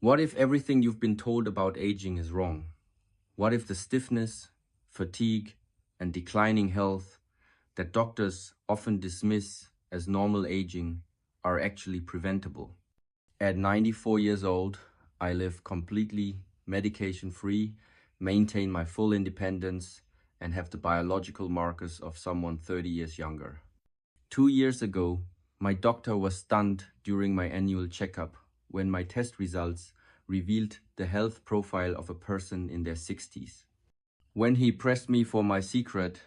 What if everything you've been told about aging is wrong? What if the stiffness, fatigue, and declining health that doctors often dismiss as normal aging are actually preventable? At 94 years old, I live completely medication-free, maintain my full independence, and have the biological markers of someone 30 years younger. 2 years ago, my doctor was stunned during my annual checkup when my test results revealed the health profile of a person in their 60s. When he pressed me for my secret,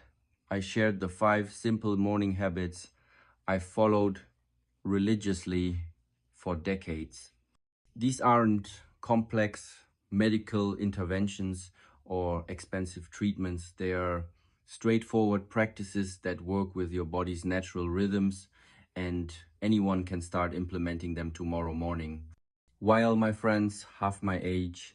I shared the 5 simple morning habits I followed religiously for decades. These aren't complex medical interventions or expensive treatments. They are straightforward practices that work with your body's natural rhythms, and anyone can start implementing them tomorrow morning. While my friends half my age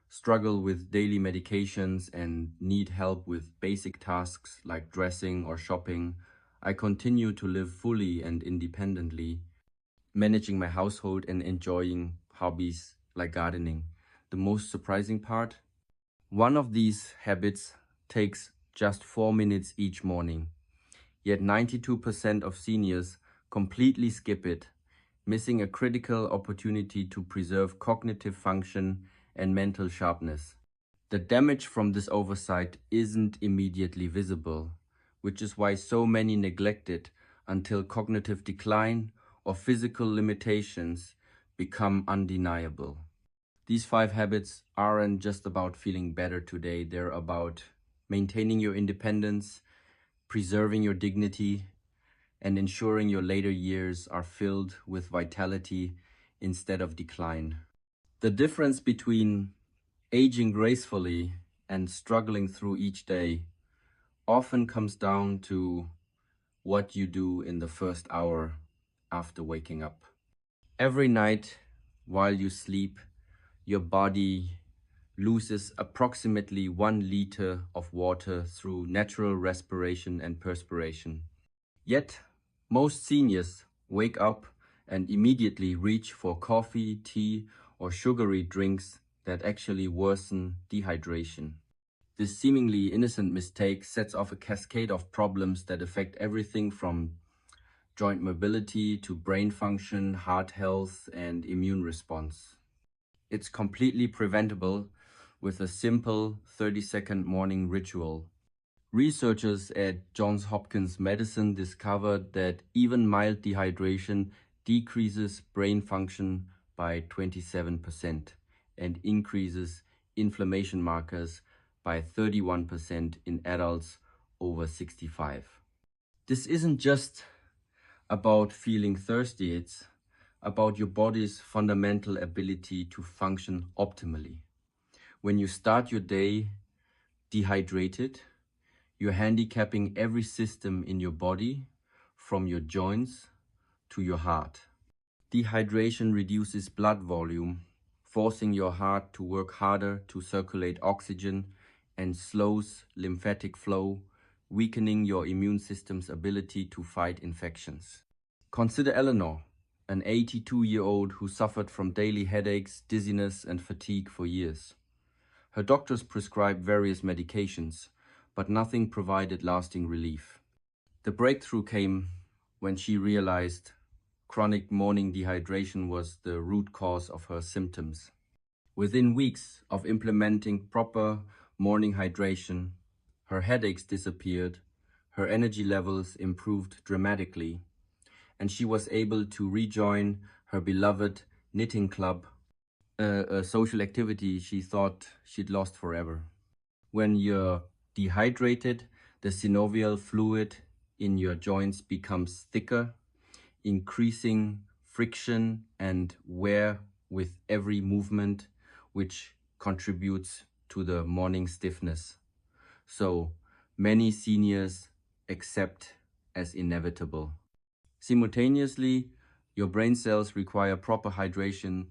struggle with daily medications and need help with basic tasks like dressing or shopping, I continue to live fully and independently, managing my household and enjoying hobbies like gardening. The most surprising part? One of these habits takes just 4 minutes each morning, yet 92% of seniors completely skip it, missing a critical opportunity to preserve cognitive function and mental sharpness. The damage from this oversight isn't immediately visible, which is why so many neglect it until cognitive decline or physical limitations become undeniable. These 5 habits aren't just about feeling better today, they're about maintaining your independence, preserving your dignity, and ensuring your later years are filled with vitality instead of decline. The difference between aging gracefully and struggling through each day often comes down to what you do in the first hour after waking up. Every night while you sleep, your body loses approximately 1 liter of water through natural respiration and perspiration. Yet, most seniors wake up and immediately reach for coffee, tea, or sugary drinks that actually worsen dehydration. This seemingly innocent mistake sets off a cascade of problems that affect everything from joint mobility to brain function, heart health, and immune response. It's completely preventable with a simple 30-second morning ritual. Researchers at Johns Hopkins Medicine discovered that even mild dehydration decreases brain function by 27% and increases inflammation markers by 31% in adults over 65. This isn't just about feeling thirsty, it's about your body's fundamental ability to function optimally. When you start your day dehydrated, you're handicapping every system in your body, from your joints to your heart. Dehydration reduces blood volume, forcing your heart to work harder to circulate oxygen, and slows lymphatic flow, weakening your immune system's ability to fight infections. Consider Eleanor, an 82-year-old who suffered from daily headaches, dizziness, and fatigue for years. Her doctors prescribed various medications, but nothing provided lasting relief. The breakthrough came when she realized chronic morning dehydration was the root cause of her symptoms. Within weeks of implementing proper morning hydration, her headaches disappeared, her energy levels improved dramatically, and she was able to rejoin her beloved knitting club, a social activity she thought she'd lost forever. When you're dehydrated, the synovial fluid in your joints becomes thicker, increasing friction and wear with every movement, which contributes to the morning stiffness. So many seniors accept as inevitable. Simultaneously, your brain cells require proper hydration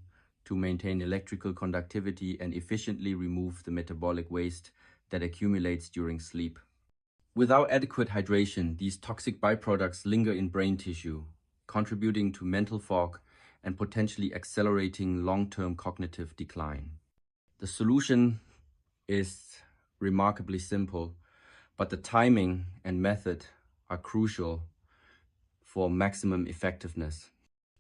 to maintain electrical conductivity and efficiently remove the metabolic waste that accumulates during sleep. Without adequate hydration, these toxic byproducts linger in brain tissue, contributing to mental fog and potentially accelerating long-term cognitive decline. The solution is remarkably simple, but the timing and method are crucial for maximum effectiveness.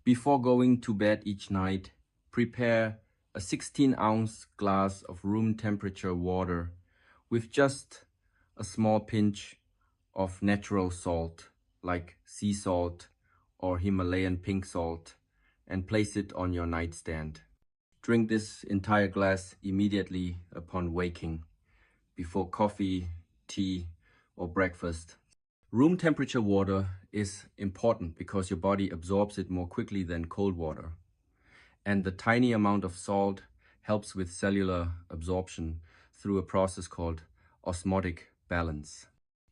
Before going to bed each night, prepare a 16-ounce glass of room temperature water with just a small pinch of natural salt like sea salt or Himalayan pink salt and place it on your nightstand. Drink this entire glass immediately upon waking, before coffee, tea, or breakfast. Room temperature water is important because your body absorbs it more quickly than cold water. And the tiny amount of salt helps with cellular absorption through a process called osmotic balance.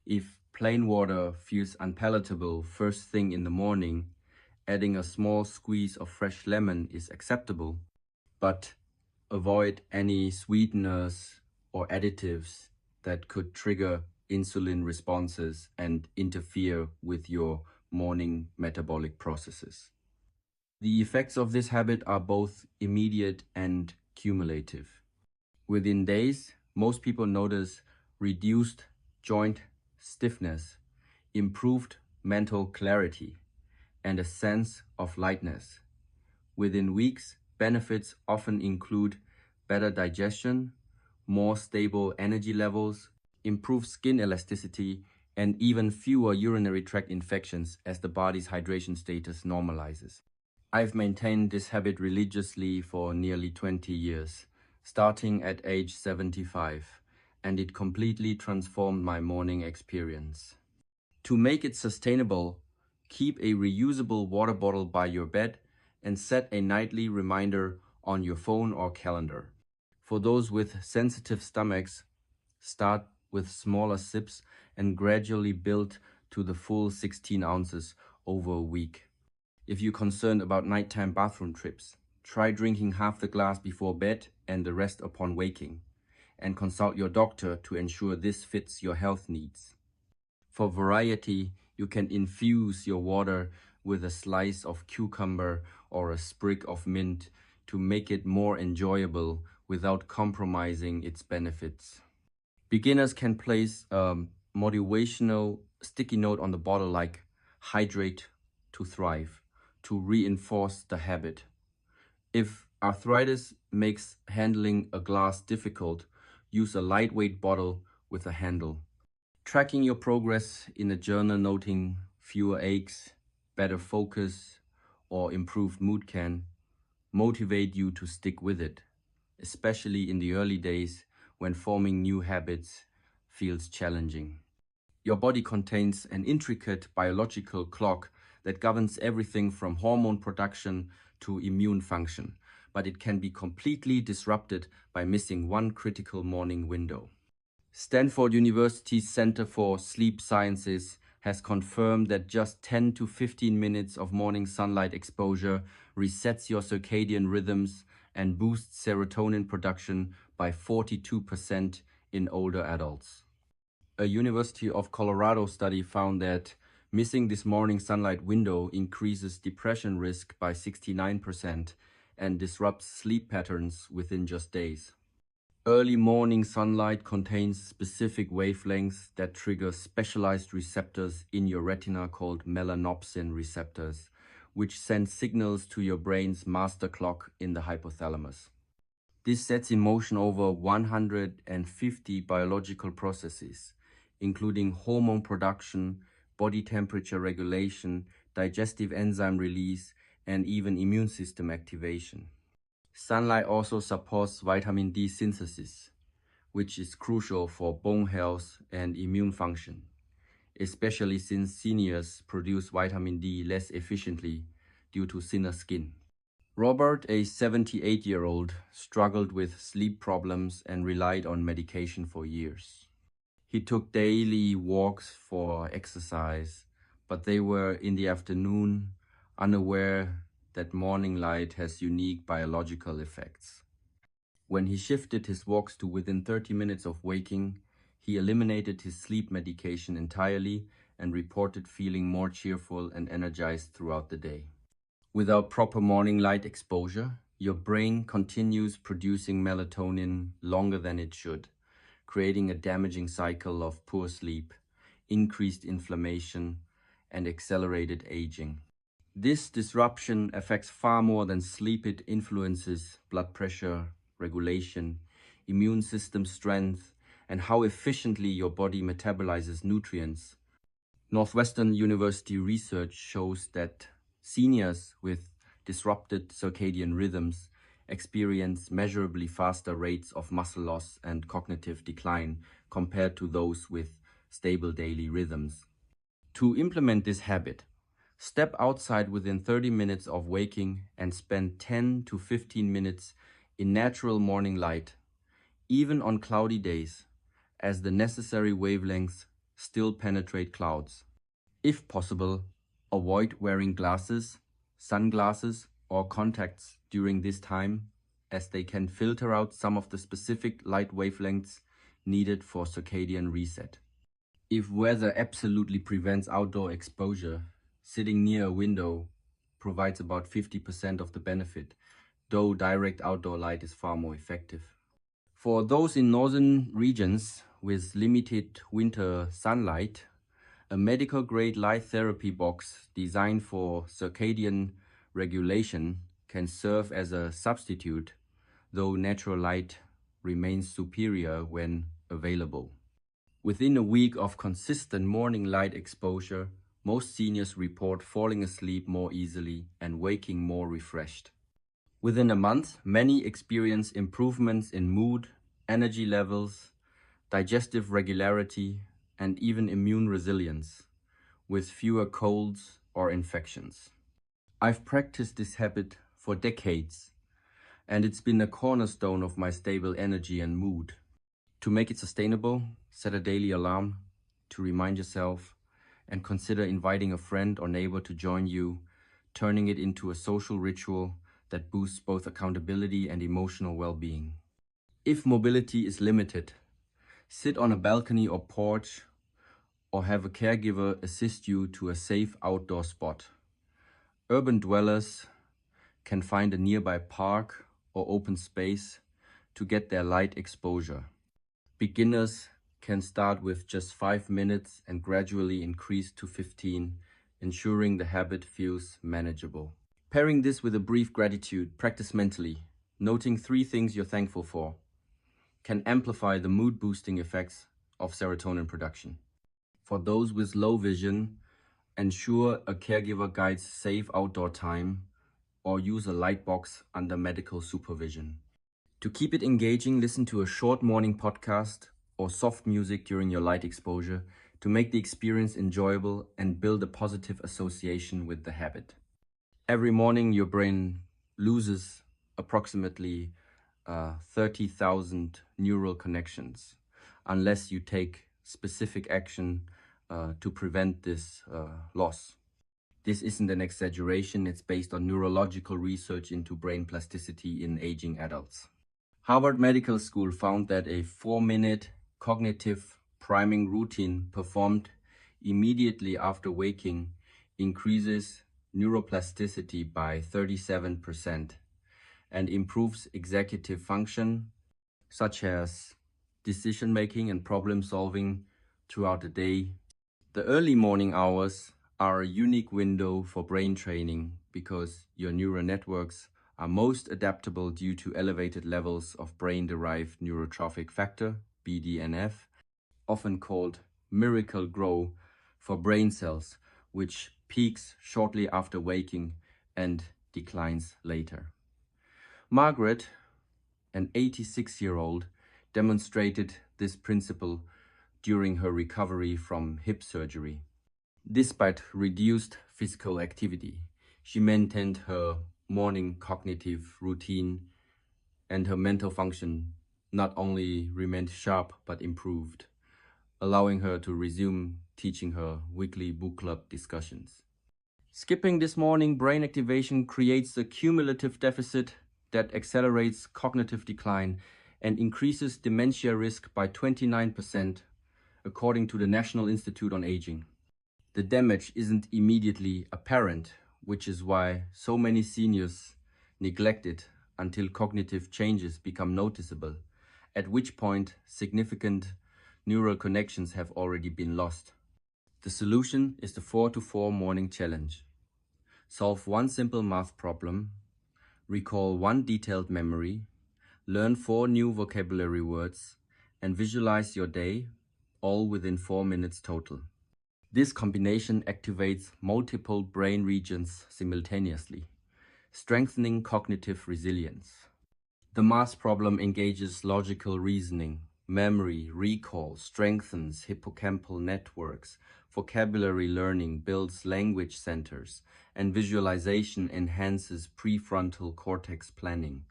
If plain water feels unpalatable first thing in the morning, adding a small squeeze of fresh lemon is acceptable, but avoid any sweeteners or additives that could trigger insulin responses and interfere with your morning metabolic processes. The effects of this habit are both immediate and cumulative. Within days, most people notice reduced joint stiffness, improved mental clarity, and a sense of lightness. Within weeks, benefits often include better digestion, more stable energy levels, improved skin elasticity, and even fewer urinary tract infections as the body's hydration status normalizes. I've maintained this habit religiously for nearly 20 years, starting at age 75, and it completely transformed my morning experience. To make it sustainable, keep a reusable water bottle by your bed and set a nightly reminder on your phone or calendar. For those with sensitive stomachs, start with smaller sips and gradually build to the full 16 ounces over a week. If you're concerned about nighttime bathroom trips, try drinking half the glass before bed and the rest upon waking, and consult your doctor to ensure this fits your health needs. For variety, you can infuse your water with a slice of cucumber or a sprig of mint to make it more enjoyable without compromising its benefits. Beginners can place a motivational sticky note on the bottle like "Hydrate to Thrive" to reinforce the habit. If arthritis makes handling a glass difficult, use a lightweight bottle with a handle. Tracking your progress in a journal noting fewer aches, better focus, or improved mood can motivate you to stick with it, especially in the early days when forming new habits feels challenging. Your body contains an intricate biological clock that governs everything from hormone production to immune function, but it can be completely disrupted by missing one critical morning window. Stanford University's Center for Sleep Sciences has confirmed that just 10 to 15 minutes of morning sunlight exposure resets your circadian rhythms and boosts serotonin production by 42% in older adults. A University of Colorado study found that missing this morning sunlight window increases depression risk by 69% and disrupts sleep patterns within just days. Early morning sunlight contains specific wavelengths that trigger specialized receptors in your retina called melanopsin receptors, which send signals to your brain's master clock in the hypothalamus. This sets in motion over 150 biological processes, including hormone production, body temperature regulation, digestive enzyme release, and even immune system activation. Sunlight also supports vitamin D synthesis, which is crucial for bone health and immune function, especially since seniors produce vitamin D less efficiently due to thinner skin. Robert, a 78-year-old, struggled with sleep problems and relied on medication for years. He took daily walks for exercise, but they were in the afternoon, unaware that morning light has unique biological effects. When he shifted his walks to within 30 minutes of waking, he eliminated his sleep medication entirely and reported feeling more cheerful and energized throughout the day. Without proper morning light exposure, your brain continues producing melatonin longer than it should, creating a damaging cycle of poor sleep, increased inflammation, and accelerated aging. This disruption affects far more than sleep. It influences blood pressure regulation, immune system strength, and how efficiently your body metabolizes nutrients. Northwestern University research shows that seniors with disrupted circadian rhythms experience measurably faster rates of muscle loss and cognitive decline compared to those with stable daily rhythms. To implement this habit, step outside within 30 minutes of waking and spend 10 to 15 minutes in natural morning light, even on cloudy days, as the necessary wavelengths still penetrate clouds. If possible, avoid wearing glasses, sunglasses, or contacts during this time, as they can filter out some of the specific light wavelengths needed for circadian reset. If weather absolutely prevents outdoor exposure, sitting near a window provides about 50% of the benefit, though direct outdoor light is far more effective. For those in northern regions with limited winter sunlight, a medical-grade light therapy box designed for circadian regulation can serve as a substitute, though natural light remains superior when available. Within a week of consistent morning light exposure, most seniors report falling asleep more easily and waking more refreshed. Within a month, many experience improvements in mood, energy levels, digestive regularity, and even immune resilience, with fewer colds or infections. I've practiced this habit for decades, and it's been a cornerstone of my stable energy and mood. To make it sustainable, set a daily alarm to remind yourself and consider inviting a friend or neighbor to join you, turning it into a social ritual that boosts both accountability and emotional well-being. If mobility is limited, sit on a balcony or porch or have a caregiver assist you to a safe outdoor spot. Urban dwellers can find a nearby park or open space to get their light exposure. Beginners can start with just 5 minutes and gradually increase to 15, ensuring the habit feels manageable. Pairing this with a brief gratitude, practice mentally, noting 3 things you're thankful for, can amplify the mood-boosting effects of serotonin production. For those with low vision, ensure a caregiver guides safe outdoor time or use a light box under medical supervision. To keep it engaging, listen to a short morning podcast or soft music during your light exposure to make the experience enjoyable and build a positive association with the habit. Every morning, your brain loses approximately 30,000 neural connections unless you take specific action to prevent this loss. This isn't an exaggeration, it's based on neurological research into brain plasticity in aging adults. Harvard Medical School found that a 4-minute cognitive priming routine performed immediately after waking increases neuroplasticity by 37% and improves executive function, such as decision-making and problem-solving throughout the day. The early morning hours are a unique window for brain training because your neural networks are most adaptable due to elevated levels of brain-derived neurotrophic factor, BDNF, often called miracle grow for brain cells, which peaks shortly after waking and declines later. Margaret, an 86-year-old, demonstrated this principle during her recovery from hip surgery. Despite reduced physical activity, she maintained her morning cognitive routine and her mental function not only remained sharp but improved, allowing her to resume teaching her weekly book club discussions. Skipping this morning brain activation creates a cumulative deficit that accelerates cognitive decline and increases dementia risk by 29%, according to the National Institute on Aging. The damage isn't immediately apparent which is why so many seniors neglect it until cognitive changes become noticeable, at which point significant neural connections have already been lost. The solution is the 4 to 4 morning challenge. Solve one simple math problem, recall one detailed memory, learn 4 new vocabulary words, and visualize your day, all within 4 minutes total. This combination activates multiple brain regions simultaneously, strengthening cognitive resilience. The math problem engages logical reasoning, memory, recall, strengthens hippocampal networks, vocabulary learning builds language centers, and visualization enhances prefrontal cortex planning.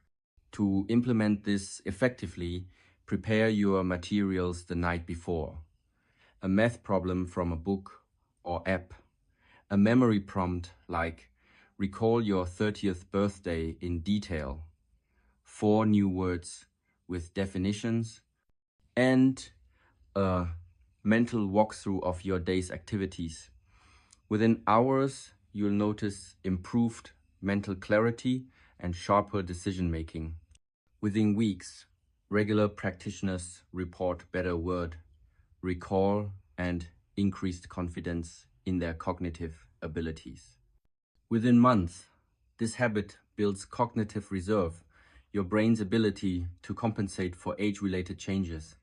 To implement this effectively, prepare your materials the night before. A math problem from a book or app. A memory prompt like recall your 30th birthday in detail. 4 new words with definitions, and a mental walkthrough of your day's activities. Within hours, you'll notice improved mental clarity and sharper decision making. Within weeks, regular practitioners report better word recall and increased confidence in their cognitive abilities. Within months, this habit builds cognitive reserve, your brain's ability to compensate for age-related changes.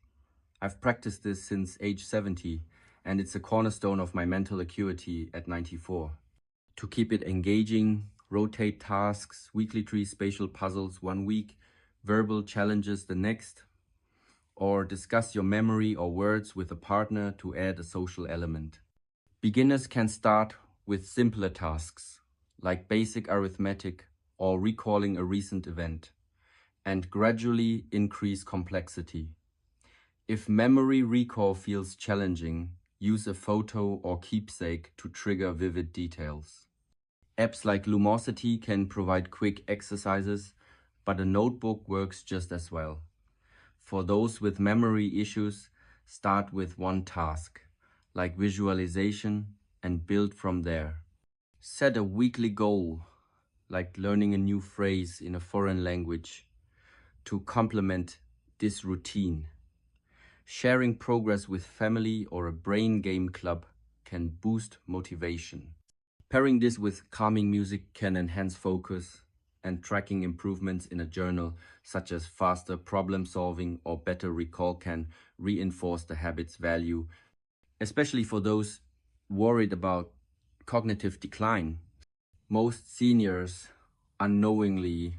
I've practiced this since age 70, and it's a cornerstone of my mental acuity at 94. To keep it engaging, rotate tasks, weekly tree spatial puzzles 1 week, verbal challenges the next, or discuss your memory or words with a partner to add a social element. Beginners can start with simpler tasks, like basic arithmetic or recalling a recent event, and gradually increase complexity. If memory recall feels challenging, use a photo or keepsake to trigger vivid details. Apps like Lumosity can provide quick exercises, but a notebook works just as well. For those with memory issues, start with one task, like visualization, and build from there. Set a weekly goal, like learning a new phrase in a foreign language, to complement this routine. Sharing progress with family or a brain game club can boost motivation. Pairing this with calming music can enhance focus, and tracking improvements in a journal, such as faster problem solving or better recall, can reinforce the habit's value, especially for those worried about cognitive decline. Most seniors unknowingly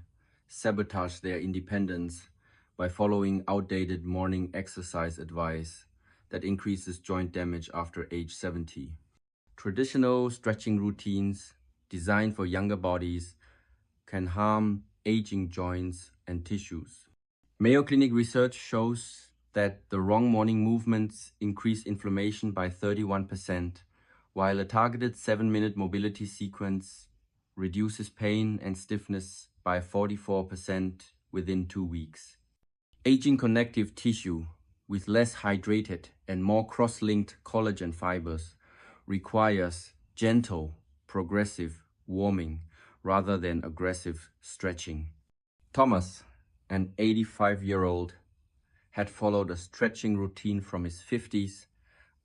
sabotage their independence by following outdated morning exercise advice that increases joint damage after age 70. Traditional stretching routines designed for younger bodies can harm aging joints and tissues. Mayo Clinic research shows that the wrong morning movements increase inflammation by 31%, while a targeted 7-minute mobility sequence reduces pain and stiffness by 44% within 2 weeks. Aging connective tissue with less hydrated and more cross-linked collagen fibers requires gentle, progressive warming rather than aggressive stretching. Thomas, an 85-year-old, had followed a stretching routine from his 50s,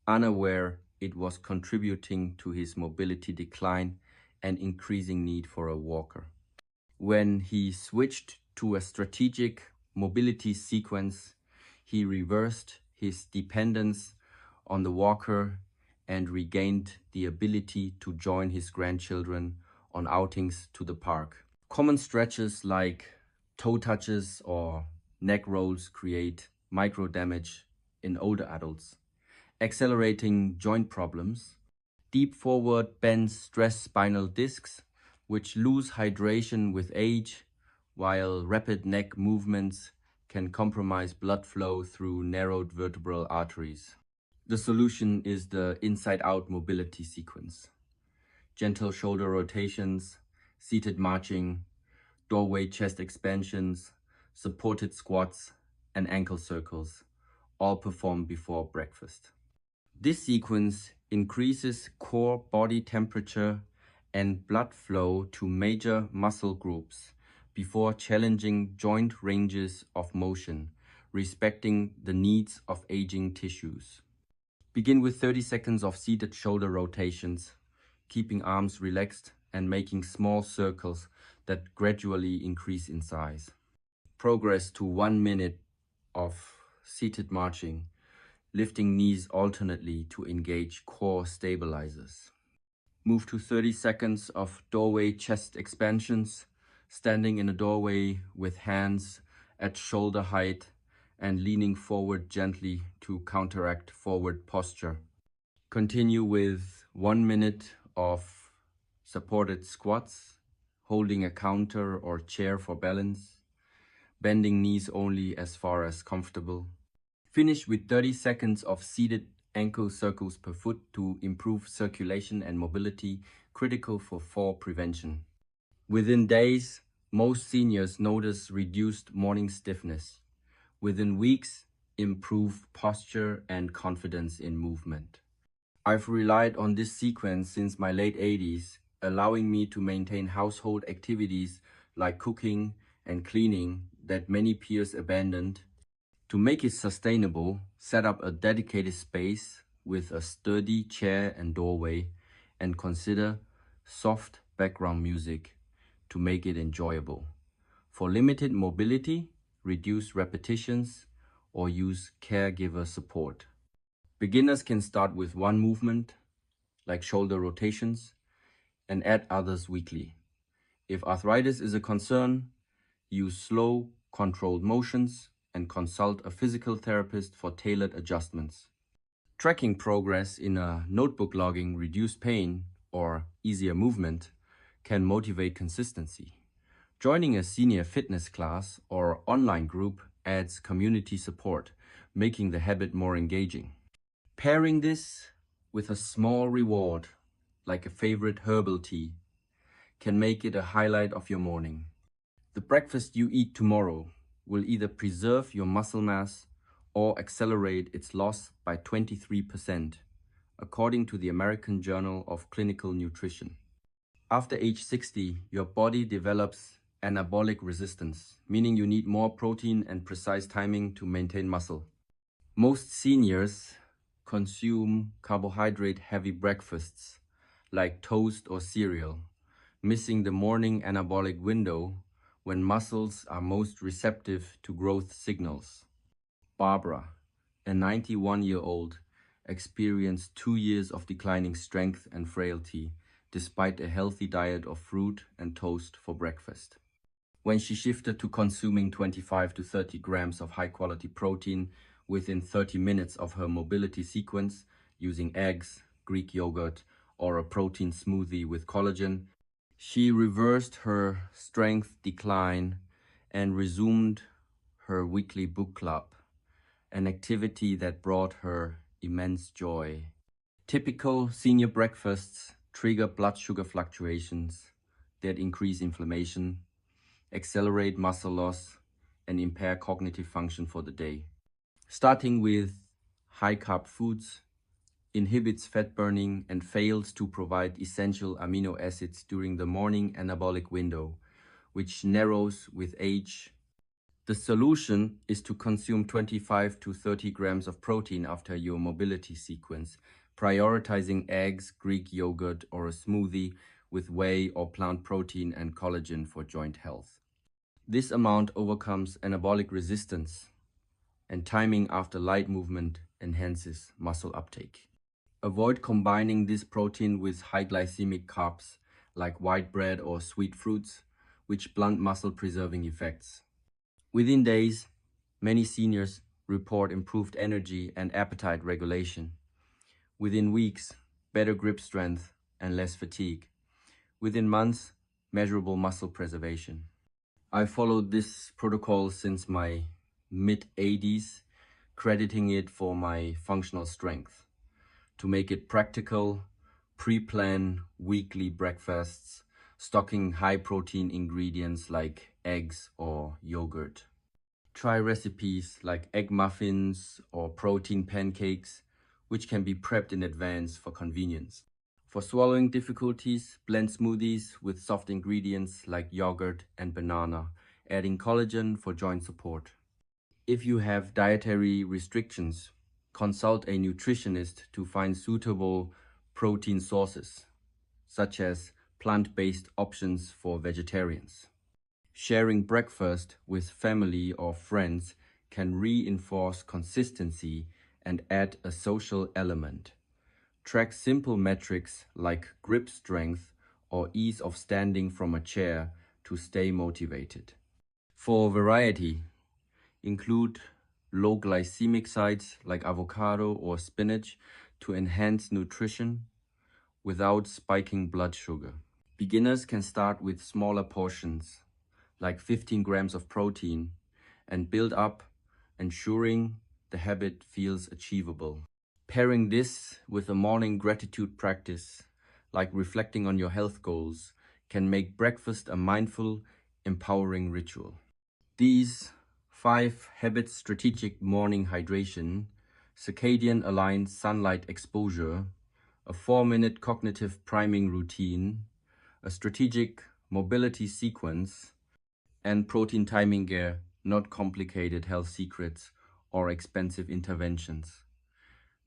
unaware it was contributing to his mobility decline and increasing need for a walker. When he switched to a strategic mobility sequence, he reversed his dependence on the walker and regained the ability to join his grandchildren on outings to the park. Common stretches like toe touches or neck rolls create micro damage in older adults, accelerating joint problems. Deep forward bends stress spinal discs, which lose hydration with age, while rapid neck movements can compromise blood flow through narrowed vertebral arteries. The solution is the inside-out mobility sequence. Gentle shoulder rotations, seated marching, doorway chest expansions, supported squats, and ankle circles, all performed before breakfast. This sequence increases core body temperature and blood flow to major muscle groups before challenging joint ranges of motion, respecting the needs of aging tissues. Begin with 30 seconds of seated shoulder rotations, keeping arms relaxed and making small circles that gradually increase in size. Progress to 1 minute of seated marching, lifting knees alternately to engage core stabilizers. Move to 30 seconds of doorway chest expansions, standing in a doorway with hands at shoulder height and leaning forward gently to counteract forward posture. Continue with 1 minute of supported squats, holding a counter or chair for balance, bending knees only as far as comfortable. Finish with 30 seconds of seated ankle circles per foot to improve circulation and mobility, critical for fall prevention. Within days, most seniors notice reduced morning stiffness. Within weeks, improve posture and confidence in movement. I've relied on this sequence since my late 80s, allowing me to maintain household activities like cooking and cleaning that many peers abandoned. To make it sustainable, set up a dedicated space with a sturdy chair and doorway, and consider soft background music to make it enjoyable. For limited mobility, reduce repetitions or use caregiver support. Beginners can start with one movement, like shoulder rotations, and add others weekly. If arthritis is a concern, use slow, controlled motions and consult a physical therapist for tailored adjustments. Tracking progress in a notebook logging reduced pain or easier movement can motivate consistency. Joining a senior fitness class or online group adds community support, making the habit more engaging. Pairing this with a small reward, like a favorite herbal tea, can make it a highlight of your morning. The breakfast you eat tomorrow will either preserve your muscle mass or accelerate its loss by 23%, according to the American Journal of Clinical Nutrition. After age 60, your body develops anabolic resistance, meaning you need more protein and precise timing to maintain muscle. Most seniors consume carbohydrate-heavy breakfasts like toast or cereal, missing the morning anabolic window when muscles are most receptive to growth signals. Barbara, a 91-year-old, experienced 2 years of declining strength and frailty despite a healthy diet of fruit and toast for breakfast. When she shifted to consuming 25 to 30 grams of high-quality protein within 30 minutes of her mobility sequence, using eggs, Greek yogurt, or a protein smoothie with collagen, she reversed her strength decline and resumed her weekly book club, an activity that brought her immense joy. Typical senior breakfasts trigger blood sugar fluctuations that increase inflammation, accelerate muscle loss, and impair cognitive function for the day. Starting with high-carb foods inhibits fat burning and fails to provide essential amino acids during the morning anabolic window, which narrows with age. The solution is to consume 25 to 30 grams of protein after your mobility sequence, prioritizing eggs, Greek yogurt, or a smoothie with whey or plant protein and collagen for joint health. This amount overcomes anabolic resistance, and timing after light movement enhances muscle uptake. Avoid combining this protein with high glycemic carbs like white bread or sweet fruits, which blunt muscle-preserving effects. Within days, many seniors report improved energy and appetite regulation. Within weeks, better grip strength and less fatigue. Within months, measurable muscle preservation. I followed this protocol since my mid-80s, crediting it for my functional strength. To make it practical, pre-plan weekly breakfasts, stocking high-protein ingredients like eggs or yogurt. Try recipes like egg muffins or protein pancakes, which can be prepped in advance for convenience. For swallowing difficulties, blend smoothies with soft ingredients like yogurt and banana, adding collagen for joint support. If you have dietary restrictions, consult a nutritionist to find suitable protein sources, such as plant-based options for vegetarians. Sharing breakfast with family or friends can reinforce consistency and add a social element. Track simple metrics like grip strength or ease of standing from a chair to stay motivated. For variety, include low glycemic sites like avocado or spinach to enhance nutrition without spiking blood sugar. Beginners can start with smaller portions, like 15 grams of protein, and build up, ensuring the habit feels achievable. Pairing this with a morning gratitude practice, like reflecting on your health goals, can make breakfast a mindful, empowering ritual. These 5 habits: strategic morning hydration, circadian aligned sunlight exposure, a 4-minute cognitive priming routine, a strategic mobility sequence, and protein timing gear, not complicated health secrets or expensive interventions.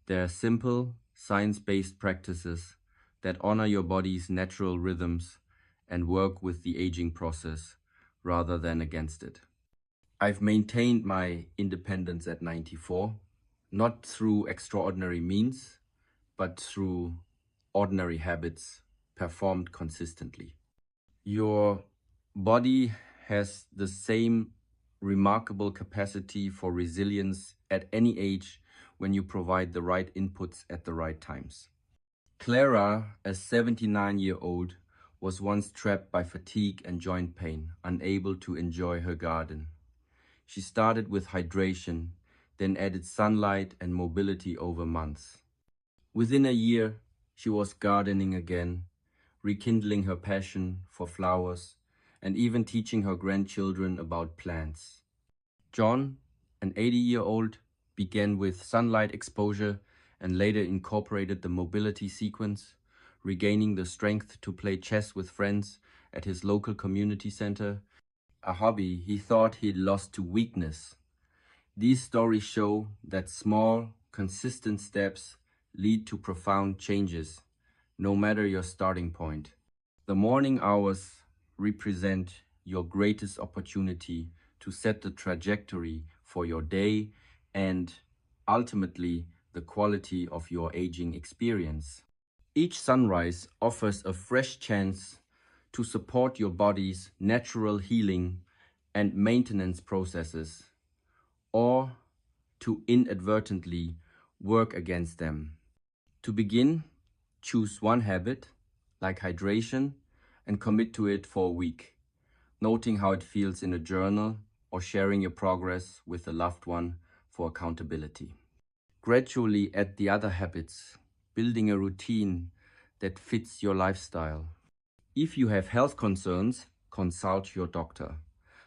They're simple, science-based practices that honor your body's natural rhythms and work with the aging process rather than against it. I've maintained my independence at 94, not through extraordinary means, but through ordinary habits performed consistently. Your body has the same remarkable capacity for resilience at any age when you provide the right inputs at the right times. Clara, a 79-year-old, was once trapped by fatigue and joint pain, unable to enjoy her garden. She started with hydration, then added sunlight and mobility over months. Within a year, she was gardening again, rekindling her passion for flowers, and even teaching her grandchildren about plants. John, an 80-year-old, began with sunlight exposure and later incorporated the mobility sequence, regaining the strength to play chess with friends at his local community center, a hobby he thought he'd lost to weakness. These stories show that small, consistent steps lead to profound changes, no matter your starting point. The morning hours represent your greatest opportunity to set the trajectory for your day and, ultimately, the quality of your aging experience. Each sunrise offers a fresh chance to support your body's natural healing and maintenance processes, or to inadvertently work against them. To begin, choose one habit, like hydration, and commit to it for a week, noting how it feels in a journal or sharing your progress with a loved one for accountability. Gradually add the other habits, building a routine that fits your lifestyle. If you have health concerns, consult your doctor,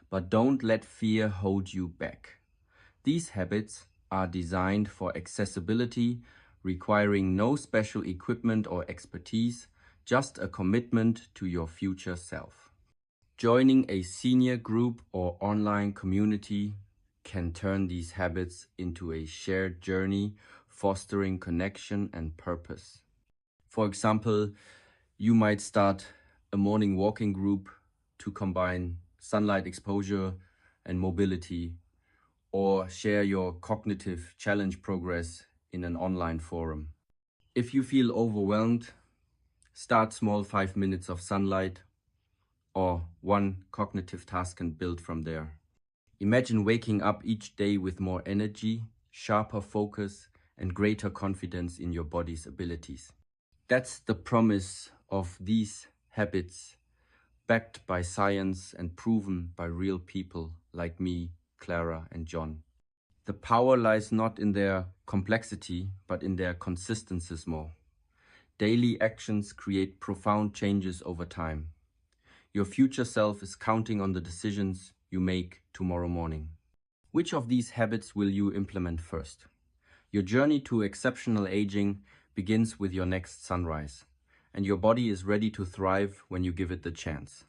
but don't let fear hold you back. These habits are designed for accessibility, requiring no special equipment or expertise, just a commitment to your future self. Joining a senior group or online community can turn these habits into a shared journey, fostering connection and purpose. For example, you might start a morning walking group to combine sunlight exposure and mobility, or share your cognitive challenge progress in an online forum. If you feel overwhelmed, start small, 5 minutes of sunlight or one cognitive task and build from there. Imagine waking up each day with more energy, sharper focus, and greater confidence in your body's abilities. That's the promise of these habits, backed by science and proven by real people like me, Clara, and John. The power lies not in their complexity, but in their consistencies more. Daily actions create profound changes over time. Your future self is counting on the decisions you make tomorrow morning. Which of these habits will you implement first? Your journey to exceptional aging begins with your next sunrise. and your body is ready to thrive when you give it the chance.